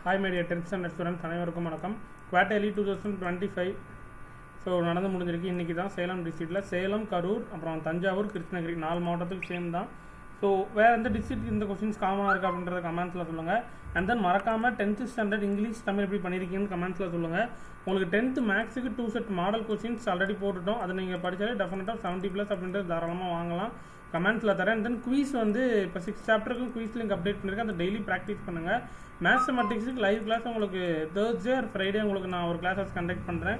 Hi my dear 10th standard students, அனைவருக்கும் வணக்கம். Quarterly 2025 so நடந்து முடிஞ்சிருக்கு. இன்றைக்கி தான் சேலம் டிஸ்ட்ரிக்டில் சேலம், கரூர், அப்புறம் தஞ்சாவூர், கிருஷ்ணகிரி 4 மாவட்டத்துக்கு சேம் தான். ஸோ வேறு எந்த டிஸ்ட்ரிக்ட் இந்த கொஸ்டின்ஸ் காமனாக இருக்குது அப்படின்றத கமெண்ட்ஸில் சொல்லுங்கள். அண்ட் தென் மறக்காமல் 10th ஸ்டாண்டர்ட் இங்கிலீஷ் தமிழ் எப்படி பண்ணியிருக்கீங்கன்னு கமெண்ட்ஸில் சொல்லுங்கள். உங்களுக்கு 10th மேக்ஸுக்கு 2 set model questions already போட்டுட்டோம். அதை நீங்கள் படித்தாலே டெஃபினட்டாக 70+ அப்படின்றது தாராளமாக வாங்கலாம். கமெண்ட்ஸில் தரேன். தென் குவீஸ் வந்து இப்போ 6 சாப்டருக்கும் குவீஸ் லிங்க் அப்டேட் பண்ணியிருக்கேன். அதை டெய்லி ப்ராக்டிஸ் பண்ணுங்கள். மேத்தமெட்டிக்ஸுக்கு லைவ் கிளாஸ் உங்களுக்கு தேர்ஸ்டே ஆர் ஃப்ரைடே உங்களுக்கு நான் ஒரு கிளாஸஸ் கண்டக்ட் பண்ணுறேன்.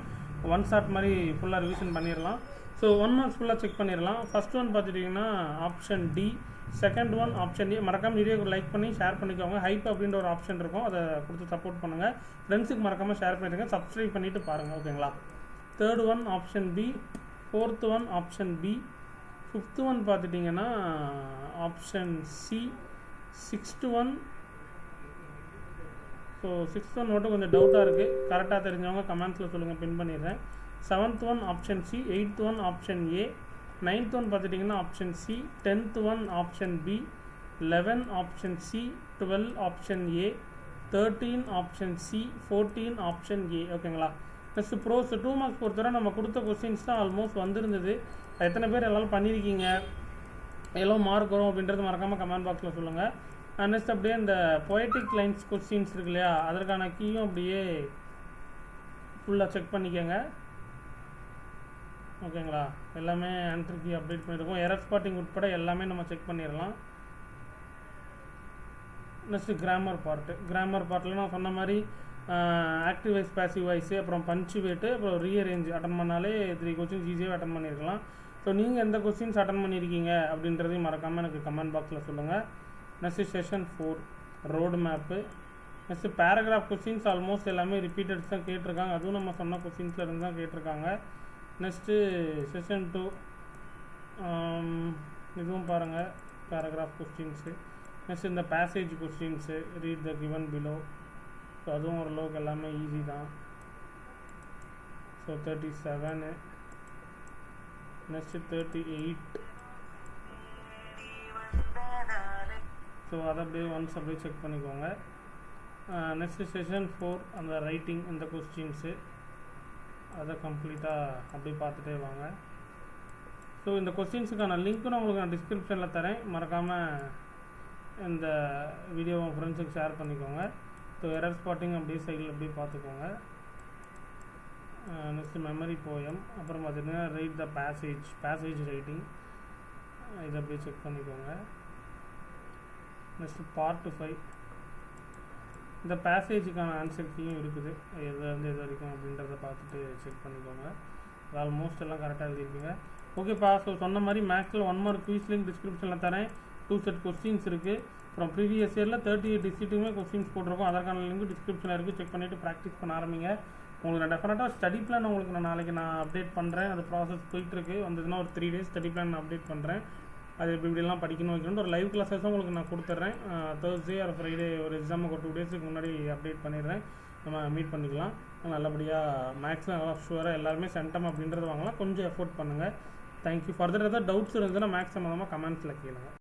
1 ஷாட் மாதிரி ஃபுல்லாக ரிவிஷன் பண்ணிடலாம். ஸோ 1 மார்க்ஸ் ஃபுல்லாக செக் பண்ணிடலாம். ஃபர்ஸ்ட் ஒன் பார்த்துட்டிங்கன்னா option D, second one option A. மறக்காமல் வீடியோக்கு லைக் பண்ணி ஷேர் பண்ணிக்கோங்க. ஹைப் அப்படின்ற ஒரு ஆப்ஷன் இருக்கும், அதை கொடுத்து சப்போர்ட் பண்ணுங்கள். ஃப்ரெண்ட்ஸுக்கு மறக்காமல் ஷேர் பண்ணிடுங்க, சப்ஸ்கிரைப் பண்ணிவிட்டு பாருங்கள், ஓகேங்களா. Third one option B, fourth one option B, fifth one பார்த்துட்டிங்கன்னா option C, sixth one. So 6th one மட்டும் கொஞ்சம் டவுட்டாக இருக்குது, கரெக்டாக தெரிஞ்சவங்க கமெண்ட்ஸில் சொல்லுங்கள், பின் பண்ணிடுறேன். 7th one option C, 8th one option A, 9th one பார்த்துட்டிங்கன்னா option C, 10th one option B, 11 option C, 12 option A, 13 option C, 14 option A, ஓகேங்களா. நெக்ஸ்ட் ப்ரோஸ் 2 மார்க்ஸ் பொறுத்தவரை நம்ம கொடுத்த கொஸ்டின்ஸ் தான் ஆல்மோஸ்ட் வந்திருந்தது. எத்தனை பேர் எல்லாம் பண்ணியிருக்கீங்க, எவ்வளோ மார்க் வரும் அப்படின்றது மறக்காமல் கமெண்ட் பாக்ஸில் சொல்லுங்கள். நெக்ஸ்ட் அப்படியே இந்த பொயட்டிக் லைன்ஸ் கொஸ்டின்ஸ் இருக்கு இல்லையா, அதற்கான கீயும் அப்படியே ஃபுல்லாக செக் பண்ணிக்கோங்க, ஓகேங்களா. எல்லாமே ஆன்சர் கீ அப்டேட் பண்ணியிருக்கோம். எரர் ஸ்பாட்டிங் உட்பட எல்லாமே நம்ம செக் பண்ணிடலாம். நெக்ஸ்ட்டு கிராமர் பார்ட்டில் நான் சொன்ன மாதிரி ஆக்டிவ் வைஸ், பேசிவ் வாய்ஸு, அப்புறம் பஞ்சுவேட்டு, அப்புறம் ரீஅரேஞ்ச் அட்டன் பண்ணாலே 3 கொஸ்டின்ஸ் ஈஸியாக அட்டன் பண்ணியிருக்கலாம். ஸோ நீங்கள் எந்த கொஸ்டின்ஸ் அட்டன் பண்ணியிருக்கீங்க அப்படின்றதையும் மறக்காமல் எனக்கு கமெண்ட் பாக்ஸில் சொல்லுங்கள். Next session 4 road map. Next paragraph questions almost எல்லாமே ரிப்பீட்டட்ஸ் தான் கேட்டிருக்காங்க, அதுவும் நம்ம சொன்ன கொஸ்டின்ஸில் இருந்து தான் கேட்டிருக்காங்க. நெக்ஸ்ட்டு செஷன் 2 இதுவும் பாருங்கள், பேராகிராஃப் கொஸ்டின்ஸு. நெக்ஸ்ட் இந்த passage questions, read the given below. So அதுவும் ஓரளவுக்கு எல்லாமே ஈஸி தான். So 37, next 38. ஸோ அதை அப்படியே ஒன்ஸ் அப்படியே செக் பண்ணிக்கோங்க. நெக்ஸ்ட்டு செஷன் 4 அந்த ரைட்டிங் இந்த கொஸ்டின்ஸு, அதை கம்ப்ளீட்டாக அப்படியே பார்த்துட்டே வாங்க. ஸோ இந்த கொஸ்டின்ஸுக்கான லிங்க்கும் நான் உங்களுக்கு டிஸ்கிரிப்ஷனில் தரேன், மறக்காமல் இந்த வீடியோவை ஃப்ரெண்ட்ஸுக்கு ஷேர் பண்ணிக்கோங்க. ஸோ எரர் ஸ்பாட்டிங் அப்படியே சைடில் அப்படியே பார்த்துக்கோங்க. நெக்ஸ்ட்டு மெமரி போயம், அப்புறம் பார்த்திங்கன்னா ரைட் த பேசேஜ் ரைட்டிங், இதை அப்படியே செக் பண்ணிக்கோங்க. நெக்ஸ்ட்டு பார்ட் 5 இந்த பேசேஜுக்கான ஆன்சர் கீயும் இருக்குது, எதுலேருந்து எது வரைக்கும் அப்படின்றத பார்த்துட்டு செக் பண்ணிக்கோங்க. ஆல்மோஸ்ட் எல்லாம் கரெக்டாக எழுதியிருக்கீங்க, ஓகேப்பா. ஸோ சொன்ன மாதிரி மேக்ஸில் 1 மார்க் குயிஸ் லிங்க் டிஸ்கிரிப்ஷனில் தரேன். 2 செட் கொஸ்டின்ஸ் இருக்குது. அப்புறம் ப்ரீவியஸ் இயரில் 38 டிஸ்ட்ரிக்ட்டுமே கொஸ்டின்ஸ் போட்டிருக்கோம், அதற்கான லிங்க் டிஸ்கிரிப்ஷனில் இருக்குது, செக் பண்ணிவிட்டு ப்ராக்டிஸ் பண்ண ஆரம்பிங்க. உங்களுக்கு நான் டெஃபினட்டாக ஸ்டடி பிளான் உங்களுக்கு நான் நாளைக்கு அப்டேட் பண்ணுறேன். அது ப்ராசஸ் போயிட்டுருக்கு, வந்ததுன்னா ஒரு 3 days ஸ்டடி பிளான் நான் அப்டேட் பண்ணுறேன். அது இப்படிலாம் படிக்கணும் வைக்கணும். ஒரு லைவ் கிளாஸஸும் உங்களுக்கு நான் கொடுத்துட்றேன். தேர்ஸ்டே ஆர் ஃப்ரைடே ஒரு எக்ஸாமுக்கு ஒரு 2 days முன்னாடி அப்டேட் பண்ணிடுறேன். நம்ம மீட் பண்ணிக்கலாம். நல்லபடியாக மேக்ஸில் நல்லா ஷுவராக எல்லாருமே சென்டம் அப்படின்றது வாங்கலாம். கொஞ்சம் எஃபோர்ட் பண்ணுங்கள். தேங்க்யூ. ஃபர்தர் ஏதாவது டவுட்ஸ் இருந்ததுன்னா மேக்ஸ் சம்மந்தமாக கமெண்ட்ஸில் கேளுங்க.